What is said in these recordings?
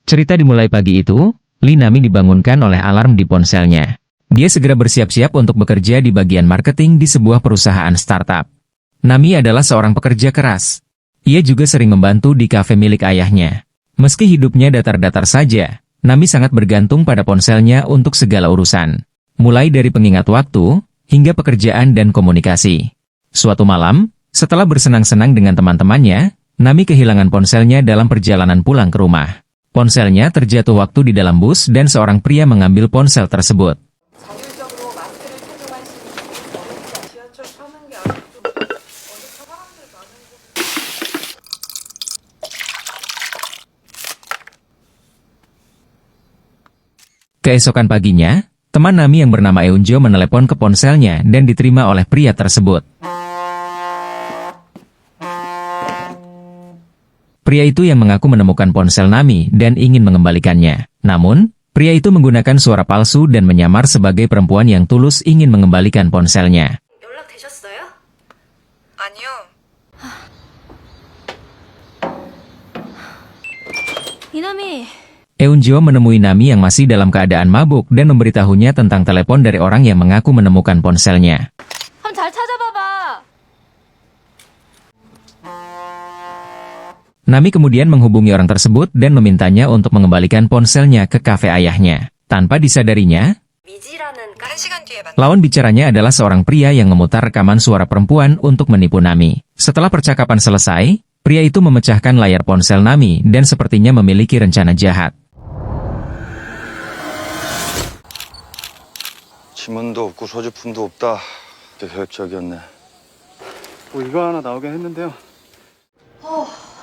Cerita dimulai pagi itu, Lee Nami dibangunkan oleh alarm di ponselnya. Dia segera bersiap-siap untuk bekerja di bagian marketing di sebuah perusahaan startup. Nami adalah seorang pekerja keras. Ia juga sering membantu di kafe milik ayahnya. Meski hidupnya datar-datar saja, Nami sangat bergantung pada ponselnya untuk segala urusan. Mulai dari pengingat waktu, hingga pekerjaan dan komunikasi. Suatu malam, setelah bersenang-senang dengan teman-temannya, Nami kehilangan ponselnya dalam perjalanan pulang ke rumah. Ponselnya terjatuh waktu di dalam bus dan seorang pria mengambil ponsel tersebut. Keesokan paginya, teman Nami yang bernama Eunjo menelepon ke ponselnya dan diterima oleh pria tersebut. Pria itu yang mengaku menemukan ponsel Nami dan ingin mengembalikannya. Namun, pria itu menggunakan suara palsu dan menyamar sebagai perempuan yang tulus ingin mengembalikan ponselnya. Eunjo menemui Nami yang masih dalam keadaan mabuk dan memberitahunya tentang telepon dari orang yang mengaku menemukan ponselnya. Nami kemudian menghubungi orang tersebut dan memintanya untuk mengembalikan ponselnya ke kafe ayahnya. Tanpa disadarinya, lawan bicaranya adalah seorang pria yang memutar rekaman suara perempuan untuk menipu Nami. Setelah percakapan selesai, pria itu memecahkan layar ponsel Nami dan sepertinya memiliki rencana jahat. 지문도 없고 소지품도 없다. 계획적이었네. 이거 하나 나오긴 했는데요.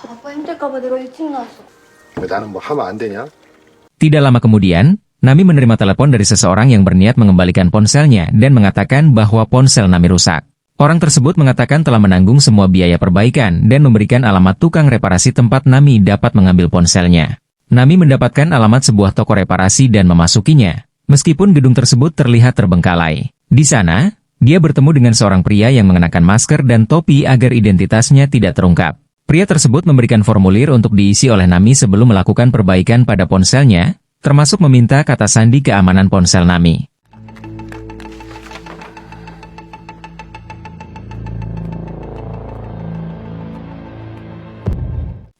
아빠 힘들까봐 내가 일찍 나왔어. 나는 뭐 하면 안 되냐? Tidak lama kemudian, Nami menerima telepon dari seseorang yang berniat mengembalikan ponselnya dan mengatakan bahwa ponsel Nami rusak. Orang tersebut mengatakan telah menanggung semua biaya perbaikan dan memberikan alamat tukang reparasi tempat Nami dapat mengambil ponselnya. Nami mendapatkan alamat sebuah toko reparasi dan memasukinya, meskipun gedung tersebut terlihat terbengkalai. Di sana, dia bertemu dengan seorang pria yang mengenakan masker dan topi agar identitasnya tidak terungkap. Pria tersebut memberikan formulir untuk diisi oleh Nami sebelum melakukan perbaikan pada ponselnya, termasuk meminta kata sandi keamanan ponsel Nami.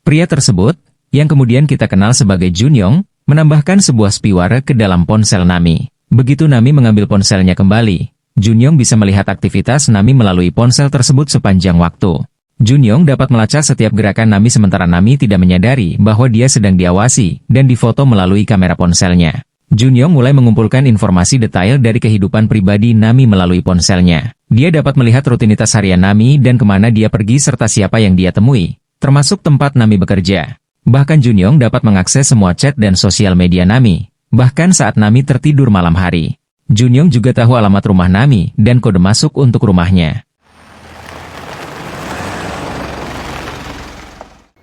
Pria tersebut, yang kemudian kita kenal sebagai Junyong, menambahkan sebuah spiwara ke dalam ponsel Nami. Begitu Nami mengambil ponselnya kembali, Junyong bisa melihat aktivitas Nami melalui ponsel tersebut sepanjang waktu. Junyong dapat melacak setiap gerakan Nami sementara Nami tidak menyadari bahwa dia sedang diawasi dan difoto melalui kamera ponselnya. Junyong mulai mengumpulkan informasi detail dari kehidupan pribadi Nami melalui ponselnya. Dia dapat melihat rutinitas harian Nami dan kemana dia pergi serta siapa yang dia temui, termasuk tempat Nami bekerja. Bahkan Junyong dapat mengakses semua chat dan sosial media Nami, bahkan saat Nami tertidur malam hari. Junyong juga tahu alamat rumah Nami dan kode masuk untuk rumahnya.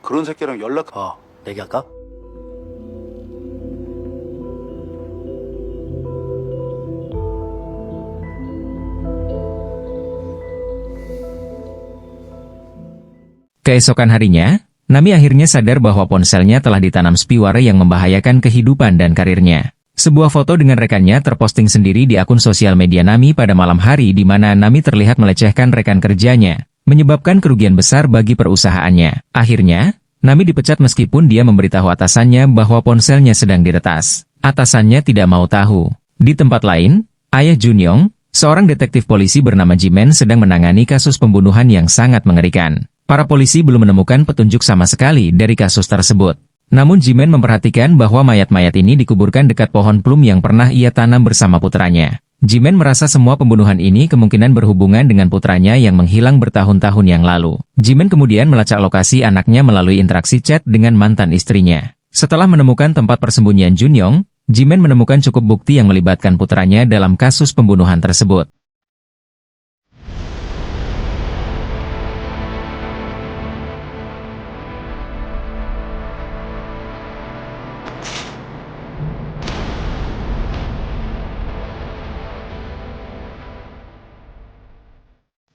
그런 새끼랑 연락. 얘기할까? Keesokan harinya, Nami akhirnya sadar bahwa ponselnya telah ditanam spiwara yang membahayakan kehidupan dan karirnya. Sebuah foto dengan rekannya terposting sendiri di akun sosial media Nami pada malam hari di mana Nami terlihat melecehkan rekan kerjanya, menyebabkan kerugian besar bagi perusahaannya. Akhirnya, Nami dipecat meskipun dia memberitahu atasannya bahwa ponselnya sedang diretas. Atasannya tidak mau tahu. Di tempat lain, ayah Junyong, seorang detektif polisi bernama Jimen sedang menangani kasus pembunuhan yang sangat mengerikan. Para polisi belum menemukan petunjuk sama sekali dari kasus tersebut. Namun Jimen memperhatikan bahwa mayat-mayat ini dikuburkan dekat pohon plum yang pernah ia tanam bersama putranya. Jimen merasa semua pembunuhan ini kemungkinan berhubungan dengan putranya yang menghilang bertahun-tahun yang lalu. Jimen kemudian melacak lokasi anaknya melalui interaksi chat dengan mantan istrinya. Setelah menemukan tempat persembunyian Junyong, Jimen menemukan cukup bukti yang melibatkan putranya dalam kasus pembunuhan tersebut.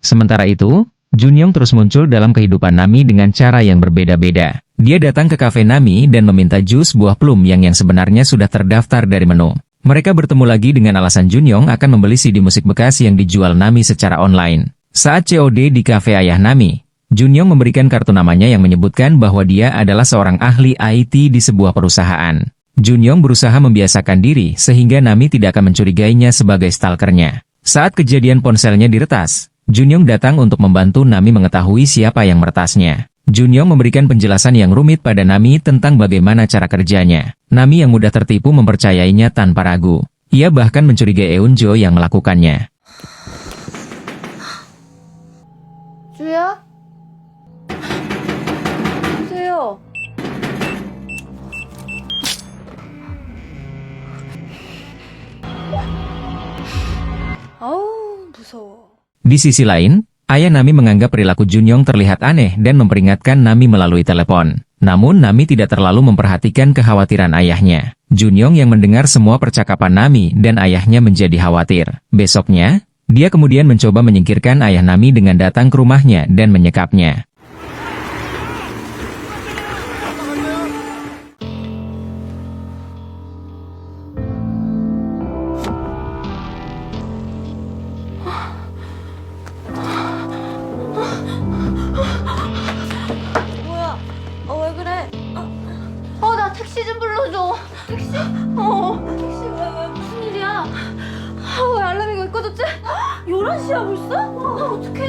Sementara itu, Junyong terus muncul dalam kehidupan Nami dengan cara yang berbeda-beda. Dia datang ke kafe Nami dan meminta jus buah plum yang sebenarnya sudah terdaftar dari menu. Mereka bertemu lagi dengan alasan Junyong akan membeli CD musik bekas yang dijual Nami secara online. Saat COD di kafe ayah Nami, Junyong memberikan kartu namanya yang menyebutkan bahwa dia adalah seorang ahli IT di sebuah perusahaan. Junyong berusaha membiasakan diri sehingga Nami tidak akan mencurigainya sebagai stalkernya. Saat kejadian ponselnya diretas, Junyong datang untuk membantu Nami mengetahui siapa yang meretasnya. Junyong memberikan penjelasan yang rumit pada Nami tentang bagaimana cara kerjanya. Nami yang mudah tertipu mempercayainya tanpa ragu. Ia bahkan mencurigai Eunjo yang melakukannya. 주야? 주세요. 아우, 무서워. Di sisi lain, ayah Nami menganggap perilaku Junyong terlihat aneh dan memperingatkan Nami melalui telepon. Namun Nami tidak terlalu memperhatikan kekhawatiran ayahnya. Junyong yang mendengar semua percakapan Nami dan ayahnya menjadi khawatir. Besoknya, dia kemudian mencoba menyingkirkan ayah Nami dengan datang ke rumahnya dan menyekapnya. 뭐야? 왜 그래? 나 택시 좀 불러줘. 택시? 택시 왜 무슨 일이야? 왜 알람이 왜 꺼졌지? 11시야 벌써? 어떡해.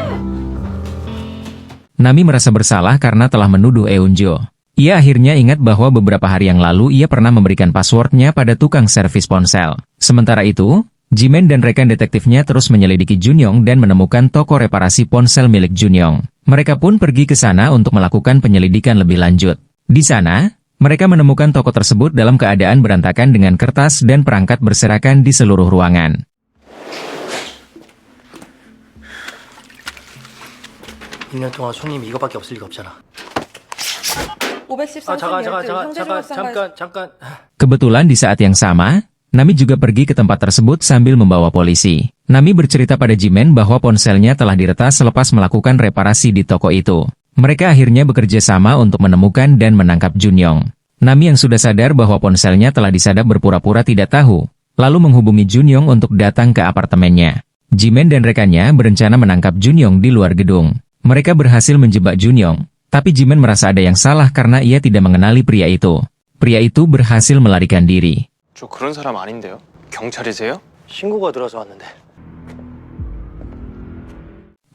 Nami merasa bersalah karena telah menuduh Eunjo. Ia akhirnya ingat bahwa beberapa hari yang lalu ia pernah memberikan passwordnya pada tukang servis ponsel. Sementara itu, Jimen dan rekan detektifnya terus menyelidiki Junyong dan menemukan toko reparasi ponsel milik Junyong. Mereka pun pergi ke sana untuk melakukan penyelidikan lebih lanjut. Di sana, mereka menemukan toko tersebut dalam keadaan berantakan dengan kertas dan perangkat berserakan di seluruh ruangan. (1년) 동안 손님이 이거밖에 없을 리가 없잖아. 513 잠깐. Kebetulan di saat yang sama, Nami juga pergi ke tempat tersebut sambil membawa polisi. Nami bercerita pada Jimen bahwa ponselnya telah diretas selepas melakukan reparasi di toko itu. Mereka akhirnya bekerja sama untuk menemukan dan menangkap Junyong. Nami yang sudah sadar bahwa ponselnya telah disadap berpura-pura tidak tahu, lalu menghubungi Junyong untuk datang ke apartemennya. Jimen dan rekannya berencana menangkap Junyong di luar gedung. Mereka berhasil menjebak Junyong, tapi Jimen merasa ada yang salah karena ia tidak mengenali pria itu. Pria itu berhasil melarikan diri. 저 그런 사람 아닌데요? 경찰이세요? 신고가 들어서 왔는데.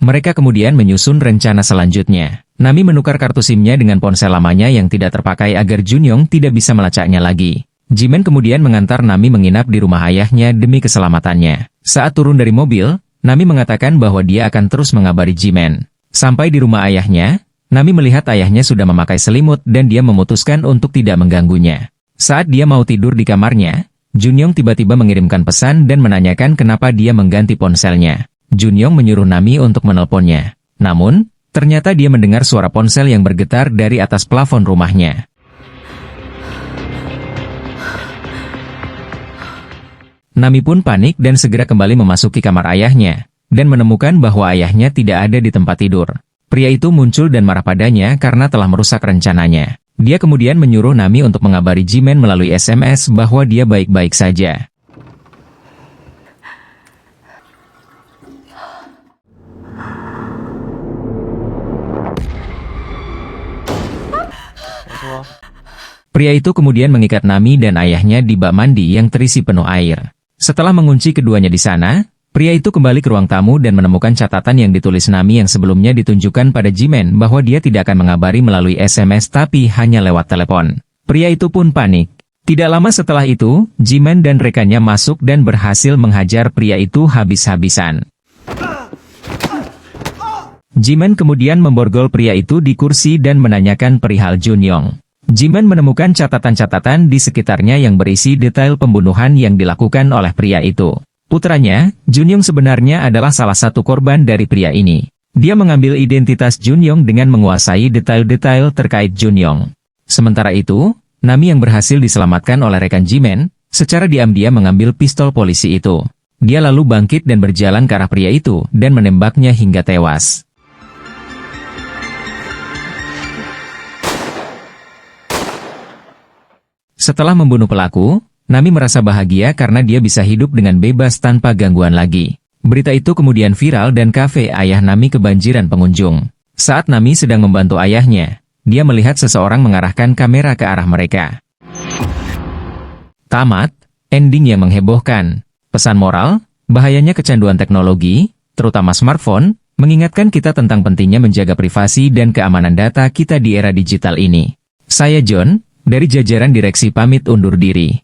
Mereka kemudian menyusun rencana selanjutnya. Nami menukar kartu SIM-nya dengan ponsel lamanya yang tidak terpakai agar Junyong tidak bisa melacaknya lagi. Jimen kemudian mengantar Nami menginap di rumah ayahnya demi keselamatannya. Saat turun dari mobil, Nami mengatakan bahwa dia akan terus mengabari Jimen. Sampai di rumah ayahnya, Nami melihat ayahnya sudah memakai selimut dan dia memutuskan untuk tidak mengganggunya. Saat dia mau tidur di kamarnya, Junyong tiba-tiba mengirimkan pesan dan menanyakan kenapa dia mengganti ponselnya. Junyong menyuruh Nami untuk menelponnya. Namun, ternyata dia mendengar suara ponsel yang bergetar dari atas plafon rumahnya. Nami pun panik dan segera kembali memasuki kamar ayahnya, dan menemukan bahwa ayahnya tidak ada di tempat tidur. Pria itu muncul dan marah padanya karena telah merusak rencananya. Dia kemudian menyuruh Nami untuk mengabari Jimen melalui SMS bahwa dia baik-baik saja. Pria itu kemudian mengikat Nami dan ayahnya di bak mandi yang terisi penuh air. Setelah mengunci keduanya di sana, pria itu kembali ke ruang tamu dan menemukan catatan yang ditulis Nami yang sebelumnya ditunjukkan pada Jimen bahwa dia tidak akan mengabari melalui SMS tapi hanya lewat telepon. Pria itu pun panik. Tidak lama setelah itu, Jiman dan rekannya masuk dan berhasil menghajar pria itu habis-habisan. Jiman kemudian memborgol pria itu di kursi dan menanyakan perihal Junyong. Jiman menemukan catatan-catatan di sekitarnya yang berisi detail pembunuhan yang dilakukan oleh pria itu. Putranya, Junyong sebenarnya adalah salah satu korban dari pria ini. Dia mengambil identitas Junyong dengan menguasai detail-detail terkait Junyong. Sementara itu, Nami yang berhasil diselamatkan oleh rekan Jiman, secara diam-diam mengambil pistol polisi itu. Dia lalu bangkit dan berjalan ke arah pria itu dan menembaknya hingga tewas. Setelah membunuh pelaku, Nami merasa bahagia karena dia bisa hidup dengan bebas tanpa gangguan lagi. Berita itu kemudian viral dan kafe ayah Nami kebanjiran pengunjung. Saat Nami sedang membantu ayahnya, dia melihat seseorang mengarahkan kamera ke arah mereka. Tamat, ending yang menghebohkan. Pesan moral, bahayanya kecanduan teknologi, terutama smartphone, mengingatkan kita tentang pentingnya menjaga privasi dan keamanan data kita di era digital ini. Saya John, dari jajaran direksi pamit undur diri.